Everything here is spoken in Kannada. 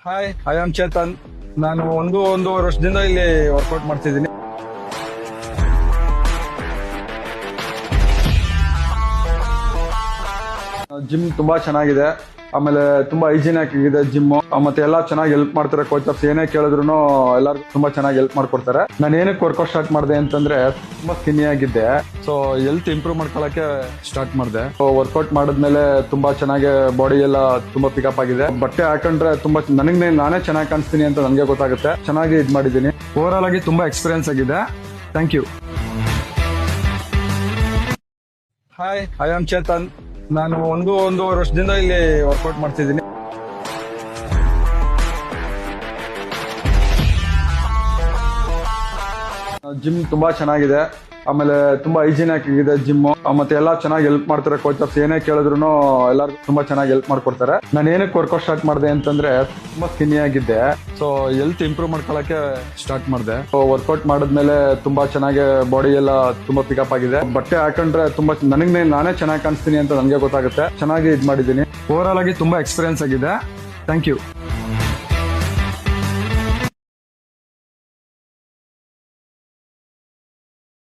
Hi, I am Chetan. ನಾನು ಒಂದೂವರೆ ವರ್ಷದಿಂದ ಇಲ್ಲಿ ವರ್ಕೌಟ್ ಮಾಡ್ತಿದ್ದೀನಿ. ಜಿಮ್ ತುಂಬಾ ಚೆನ್ನಾಗಿದೆ. ಆಮೇಲೆ ತುಂಬಾ ಹೈಜಿನಿಕ್ ಆಗಿದೆ ಜಿಮ್. ಮತ್ತೆ ಎಲ್ಲಾ ಚೆನ್ನಾಗಿ ಹೆಲ್ಪ್ ಮಾಡ್ತಾರೆ. ಕೋಚರ್ಸ್ ಏನೇ ಕೇಳಿದ್ರು ಎಲ್ಲರಿಗೂ ತುಂಬಾ ಚೆನ್ನಾಗಿ ಹೆಲ್ಪ್ ಮಾಡ್ಕೊಡ್ತಾರೆ. ನಾನು ಏನಕ್ಕೆ ವರ್ಕೌಟ್ ಸ್ಟಾರ್ಟ್ ಮಾಡಿದೆ ಅಂತಂದ್ರೆ ತುಂಬಾ ಸ್ಕಿನ್ನಿ ಆಗಿದ್ದೆ. ಸೊ ಹೆಲ್ತ್ ಇಂಪ್ರೂವ್ ಮಾಡ್ಕೊಳಕ್ಕೆ ಸ್ಟಾರ್ಟ್ ಮಾಡಿದೆ. ವರ್ಕೌಟ್ ಮಾಡಿದ್ಮೇಲೆ ತುಂಬಾ ಚೆನ್ನಾಗಿ ಬಾಡಿ ಎಲ್ಲ ತುಂಬಾ ಪಿಕಪ್ ಆಗಿದೆ. ಬಟ್ಟೆ ಹಾಕೊಂಡ್ರೆ ತುಂಬಾ ನಾನೇ ಚೆನ್ನಾಗಿ ಕಾಣಿಸ್ತೀನಿ ಅಂತ ನನಗೆ ಗೊತ್ತಾಗುತ್ತೆ. ಚೆನ್ನಾಗಿ ಇದ್ ಮಾಡಿದ್ದೀನಿ. ಓವರ್ ಆಲ್ ಆಗಿ ತುಂಬಾ ಎಕ್ಸ್ಪೀರಿಯನ್ಸ್ ಆಗಿದೆ. Thank you. Hi, I am Chetan. ನಾನು ಒಂದೂವರೆ ವರ್ಷದಿಂದ ಇಲ್ಲಿ ವರ್ಕೌಟ್ ಮಾಡ್ತಿದ್ದೀನಿ. ಜಿಮ್ ತುಂಬಾ ಚೆನ್ನಾಗಿದೆ. ಆಮೇಲೆ ತುಂಬಾ ಹೈಜಿನಿಕ್ ಆಗಿದೆ ಜಿಮ್. ಮತ್ತೆ ಎಲ್ಲಾ ಚೆನ್ನಾಗಿ ಹೆಲ್ಪ್ ಮಾಡ್ತಾರೆ. ಕೋಚರ್ಸ್ ಏನೇ ಕೇಳಿದ್ರು ಎಲ್ಲರಿಗೂ ತುಂಬಾ ಚೆನ್ನಾಗಿ ಹೆಲ್ಪ್ ಮಾಡ್ಕೊಡ್ತಾರೆ. ನಾನು ಏನಕ್ಕೆ ವರ್ಕೌಟ್ ಸ್ಟಾರ್ಟ್ ಮಾಡಿದೆ ಅಂತಂದ್ರೆ ತುಂಬಾ ಸ್ಕಿನ್ನಿ ಆಗಿದ್ದೆ. ಸೊ ಹೆಲ್ತ್ ಇಂಪ್ರೂವ್ ಮಾಡ್ಕೊಳಕ್ಕೆ ಸ್ಟಾರ್ಟ್ ಮಾಡಿದೆ. ವರ್ಕೌಟ್ ಮಾಡಿದ್ಮೇಲೆ ತುಂಬಾ ಚೆನ್ನಾಗಿ ಬಾಡಿ ಎಲ್ಲ ತುಂಬಾ ಪಿಕಪ್ ಆಗಿದೆ. ಬಟ್ಟೆ ಹಾಕೊಂಡ್ರೆ ತುಂಬಾ ನಾನೇ ಚೆನ್ನಾಗಿ ಕಾಣಿಸ್ತೀನಿ ಅಂತ ನನಗೆ ಗೊತ್ತಾಗುತ್ತೆ. ಚೆನ್ನಾಗಿ ಇದ್ ಮಾಡಿದ್ದೀನಿ. ಓವರ್ ಆಲ್ ಆಗಿ ತುಂಬಾ ಎಕ್ಸ್ಪೀರಿಯನ್ಸ್ ಆಗಿದೆ. Thank you.